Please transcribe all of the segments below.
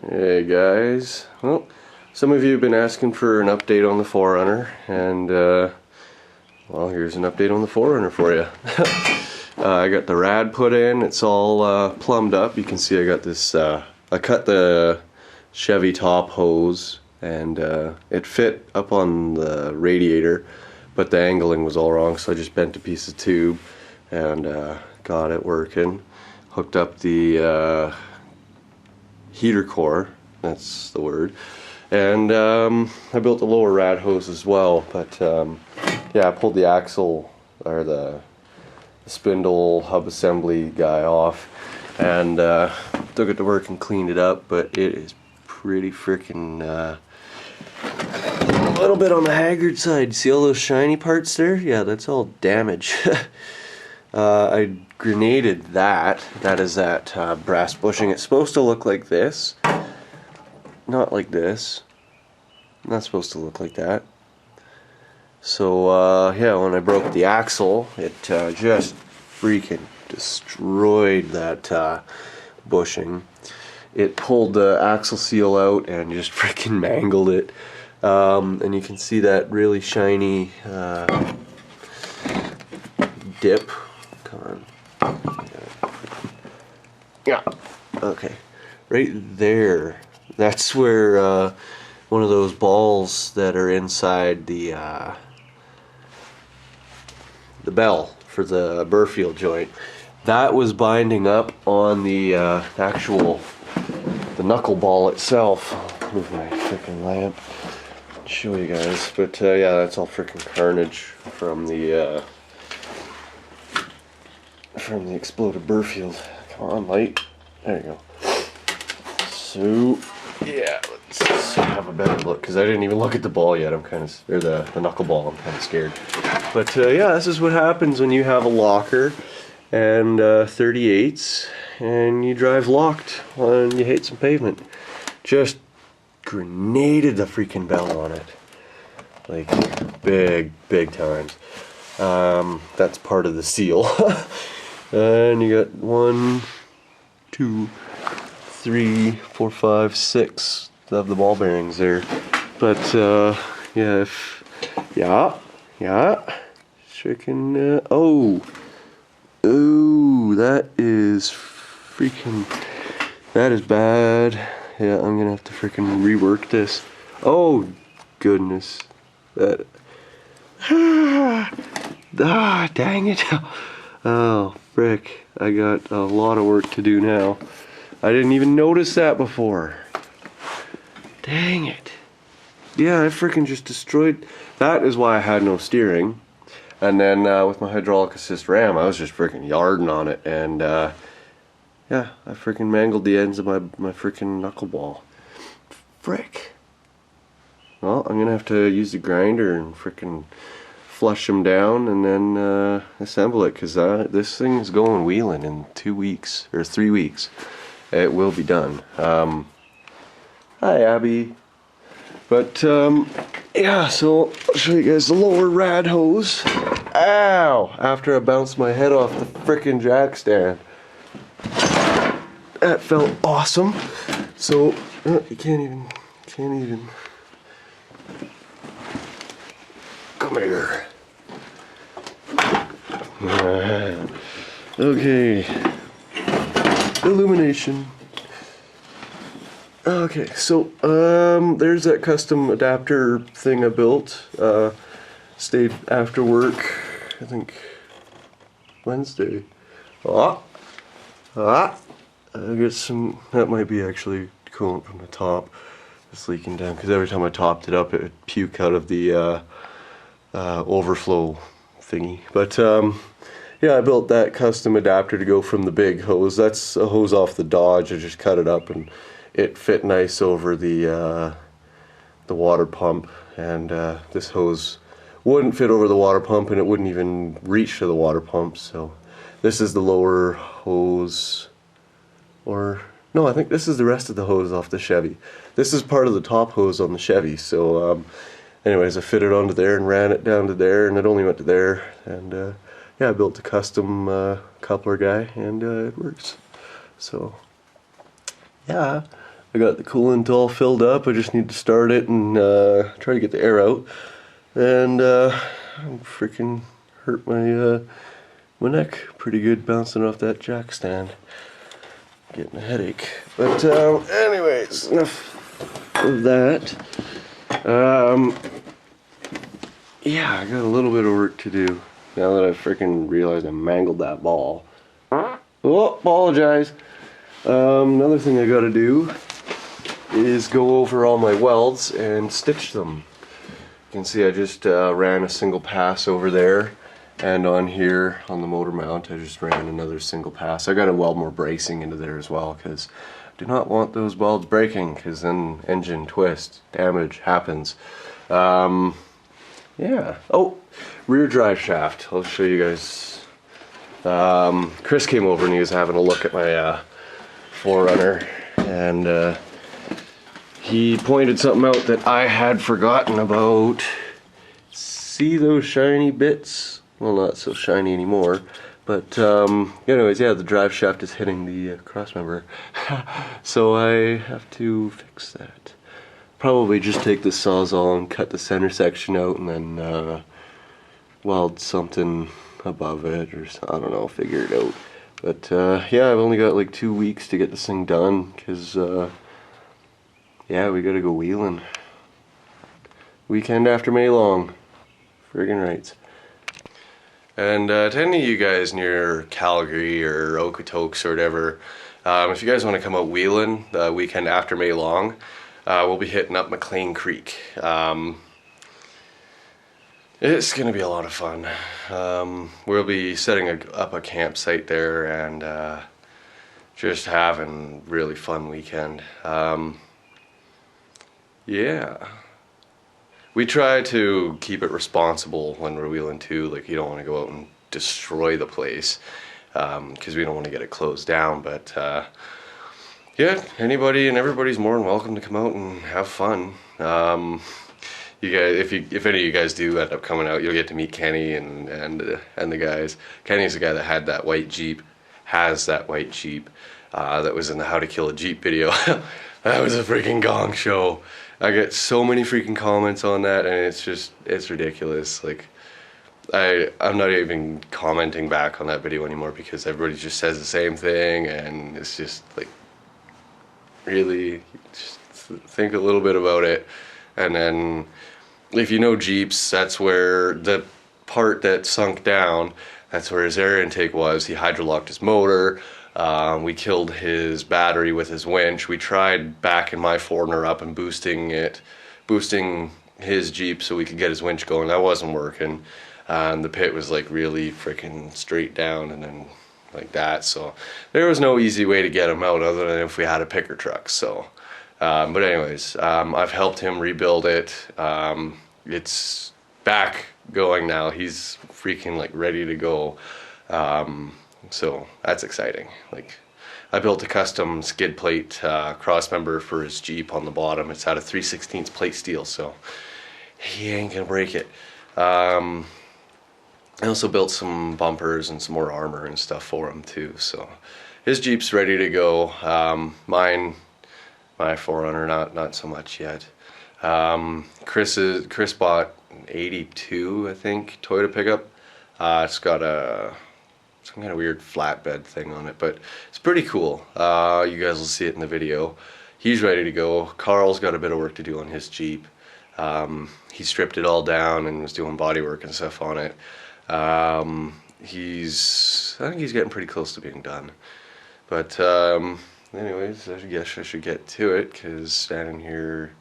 Hey guys, well, some of you have been asking for an update on the 4Runner, and well, here's an update on the 4Runner for you. I got the rad put in, it's all plumbed up. You can see I got this, I cut the Chevy top hose and it fit up on the radiator, but the angling was all wrong, so I just bent a piece of tube and got it working. Hooked up the heater core, that's the word, and I built the lower rad hose as well, but yeah, I pulled the axle or the spindle hub assembly guy off and took it to work and cleaned it up, but it is pretty freaking a little bit on the haggard side. See all those shiny parts there? Yeah, that's all damage. I grenaded that. That is that brass bushing. It's supposed to look like this, not like this. Not supposed to look like that. So yeah, when I broke the axle, it just freaking destroyed that bushing. It pulled the axle seal out and just freaking mangled it. And you can see that really shiny dip. Come on. Yeah. Okay. Right there. That's where one of those balls that are inside the bell for the Burfield joint, that was binding up on the actual knuckle ball itself. I'll move my freaking lamp. Show you guys, but yeah, that's all freaking carnage from the exploded Burfield. Come on, light. There you go. So yeah, let's have a better look, because I didn't even look at the ball yet. I'm kind of, or the knuckle ball. I'm kind of scared. But yeah, this is what happens when you have a locker and 38s and you drive locked and you hit some pavement. Just grenaded the freaking bell on it, like big times. That's part of the seal. And you got 1, 2, 3, 4, 5, 6 of the ball bearings there. But yeah, yeah, freaking oh, that is freaking, that is bad. Yeah, I'm gonna have to freaking rework this. Oh goodness, that dang it. Oh frick, I got a lot of work to do now. I didn't even notice that before. Dang it. Yeah, I freaking just destroyed. That is why I had no steering. And then with my hydraulic assist ram, I was just freaking yarding on it, and yeah, I freaking mangled the ends of my freaking knuckleball. Frick. Well, I'm gonna have to use the grinder and freaking flush them down and then assemble it, because this thing is going wheeling in 2 weeks or 3 weeks. It will be done. Hi Abby. But yeah, so I'll show you guys the lower rad hose. Ow! After I bounced my head off the frickin' jack stand. That felt awesome. So you can't even. Come here. Okay. Illumination. Okay, so there's that custom adapter thing I built. Stayed after work, I think Wednesday. I got some, that might be actually coolant from the top. It's leaking down, because every time I topped it up it would puke out of the overflow thingy. But yeah, I built that custom adapter to go from the big hose. That's a hose off the Dodge. I just cut it up and it fit nice over the water pump, and this hose wouldn't fit over the water pump, and it wouldn't even reach to the water pump. So this is the lower hose, or no, I think this is the rest of the hose off the Chevy. This is part of the top hose on the Chevy. So anyways, I fitted onto there and ran it down to there, and it only went to there. And yeah, I built a custom coupler guy, and it works. So yeah, I got the coolant all filled up. I just need to start it and try to get the air out. And I'm freaking hurt my neck pretty good bouncing off that jack stand. Getting a headache. But anyways, enough of that. Yeah, I got a little bit of work to do now that I freaking realized I mangled that ball. Oh, apologize. Another thing I gotta do is go over all my welds and stitch them. You can see I just ran a single pass over there, and on here on the motor mount I just ran another single pass. I gotta weld more bracing into there as well, because I do not want those welds breaking, because then engine twist damage happens. Yeah. Oh, rear drive shaft. I'll show you guys. Chris came over and he was having a look at my 4Runner, and he pointed something out that I had forgotten about. See those shiny bits? Well, not so shiny anymore, but anyways, yeah, the drive shaft is hitting the crossmember. So I have to fix that. Probably just take the Sawzall and cut the center section out, and then weld something above it, or I don't know, figure it out. But yeah, I've only got like 2 weeks to get this thing done, because yeah, we gotta go wheeling. Weekend after May long. Friggin' rights. And to any of you guys near Calgary or Okotoks or whatever, if you guys want to come out wheeling the weekend after May long, we'll be hitting up McLean Creek. It's going to be a lot of fun. We'll be setting up a campsite there and just having a really fun weekend. Yeah. We try to keep it responsible when we're wheeling too. Like, you don't want to go out and destroy the place, because we don't want to get it closed down. But yeah, anybody and everybody's more than welcome to come out and have fun. You guys, if any of you guys do end up coming out, you'll get to meet Kenny and the guys. Kenny's the guy that had that white Jeep, has that white Jeep, that was in the How to Kill a Jeep video. That was a freaking gong show. I get so many freaking comments on that, and it's ridiculous. Like, I'm not even commenting back on that video anymore, because everybody just says the same thing, and it's just like, really, just think a little bit about it. And then if you know Jeeps, that's where the part that sunk down, that's where his air intake was. He hydrolocked his motor. We killed his battery with his winch. We tried backing my 4Runner up and boosting his Jeep so we could get his winch going. That wasn't working. The pit was like really freaking straight down and then like that. So there was no easy way to get him out other than if we had a picker truck. So, but anyways, I've helped him rebuild it. It's back going now. He's freaking like ready to go. So that's exciting. Like, I built a custom skid plate crossmember for his Jeep on the bottom. It's out of 3/16 plate steel, so he ain't gonna break it. I also built some bumpers and some more armor and stuff for him too. So his Jeep's ready to go. My 4Runner, not so much yet. Chris bought an 82, I think, Toyota pickup. It's got some kind of weird flatbed thing on it, but it's pretty cool. You guys will see it in the video. He's ready to go. Carl's got a bit of work to do on his Jeep. He stripped it all down and was doing body work and stuff on it. I think he's getting pretty close to being done. But anyways, I guess I should get to it, because standing here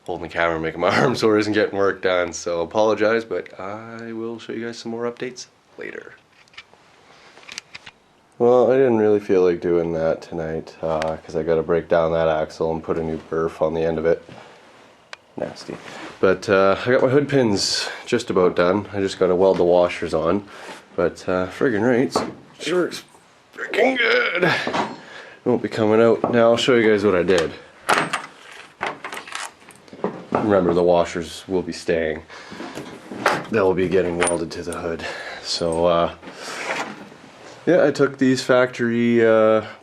holding the camera making my arm sore isn't getting work done. So apologize, but I will show you guys some more updates later. Well, I didn't really feel like doing that tonight, because I got to break down that axle and put a new berth on the end of it. Nasty. But I got my hood pins just about done. I just got to weld the washers on. But friggin' right, she works freaking good. Won't be coming out. Now I'll show you guys what I did. Remember, the washers will be staying. They'll be getting welded to the hood. So Yeah, I took these factory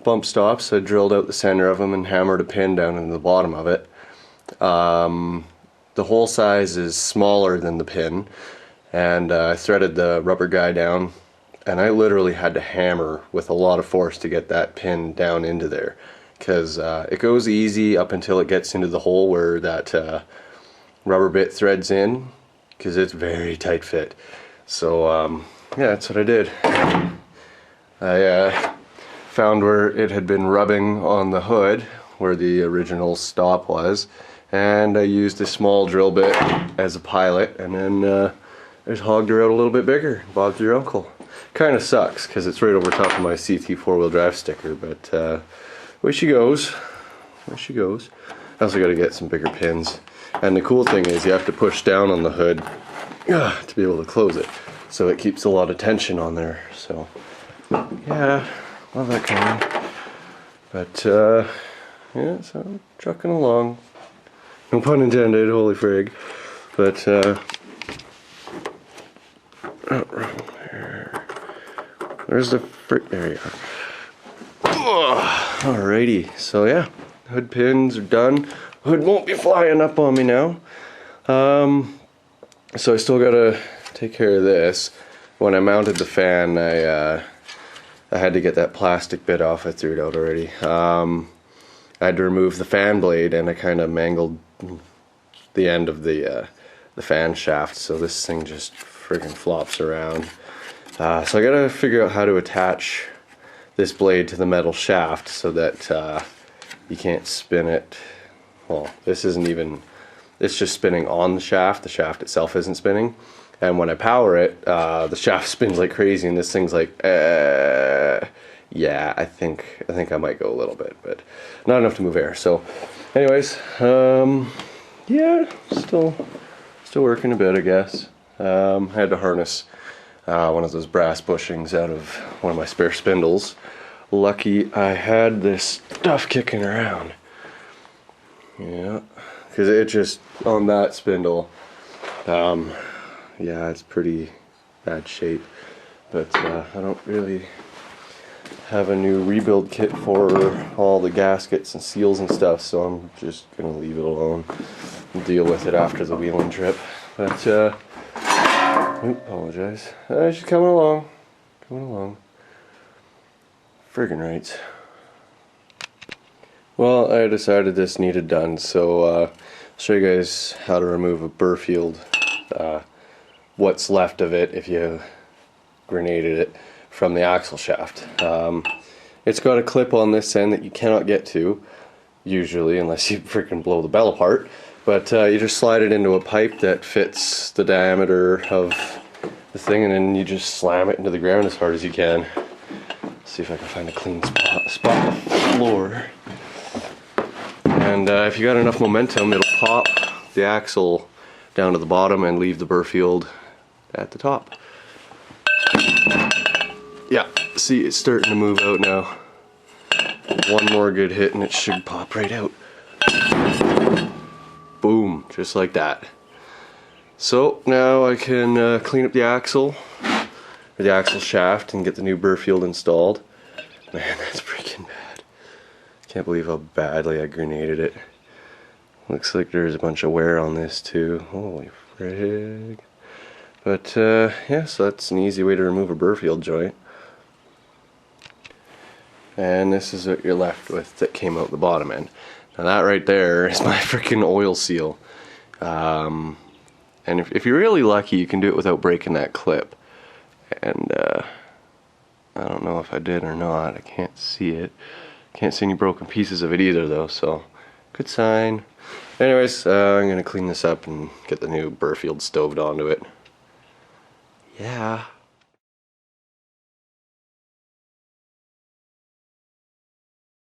bump stops. I drilled out the center of them and hammered a pin down into the bottom of it. The hole size is smaller than the pin, and I threaded the rubber guy down, and I literally had to hammer with a lot of force to get that pin down into there, because it goes easy up until it gets into the hole where that rubber bit threads in, because it's very tight fit. So yeah, that's what I did. I found where it had been rubbing on the hood where the original stop was, and I used a small drill bit as a pilot, and then I just hogged her out a little bit bigger. Bob's your uncle. Kind of sucks because it's right over top of my CT 4-wheel drive sticker, but away she goes. There she goes. I also got to get some bigger pins, and the cool thing is you have to push down on the hood to be able to close it, so it keeps a lot of tension on there. So yeah, love that kind. But yeah, so I'm trucking along. No pun intended, holy frig. But where's the frick? There you are. Alrighty, so yeah, hood pins are done. Hood won't be flying up on me now. So I still gotta take care of this. When I mounted the fan, I had to get that plastic bit off. I threw it out already. I had to remove the fan blade, and I kind of mangled the end of the fan shaft, so this thing just friggin' flops around. So I gotta figure out how to attach this blade to the metal shaft so that you can't spin it. Well, this isn't even, it's just spinning on the shaft itself isn't spinning. And when I power it, the shaft spins like crazy, and this thing's like, yeah, I think I might go a little bit, but not enough to move air. So, anyways, yeah, still working a bit, I guess. I had to harness one of those brass bushings out of one of my spare spindles. Lucky I had this stuff kicking around. Yeah, because it just on that spindle. Yeah, it's pretty bad shape, but I don't really have a new rebuild kit for all the gaskets and seals and stuff, so I'm just gonna leave it alone and deal with it after the wheeling trip. But apologize. She's coming along, friggin' rights. Well, I decided this needed done, so I'll show you guys how to remove a Burfield. What's left of it if you grenaded it from the axle shaft. It's got a clip on this end that you cannot get to, usually, unless you freaking blow the bell apart. But you just slide it into a pipe that fits the diameter of the thing, and then you just slam it into the ground as hard as you can. Let's see if I can find a clean spot on the floor. And if you got enough momentum, it'll pop the axle down to the bottom and leave the Burfield at the top. Yeah, see, it's starting to move out now. One more good hit and it should pop right out. Boom, just like that. So now I can clean up the axle, or the axle shaft, and get the new Burfield installed. Man, that's freaking bad. Can't believe how badly I grenaded it. Looks like there's a bunch of wear on this too. Holy frig. But yeah, so that's an easy way to remove a Burfield joint. And this is what you're left with that came out the bottom end. Now that right there is my freaking oil seal. And if you're really lucky, you can do it without breaking that clip. And I don't know if I did or not. I can't see it. Can't see any broken pieces of it either though, so good sign. Anyways, I'm gonna clean this up and get the new Burfield stoved onto it. Yeah.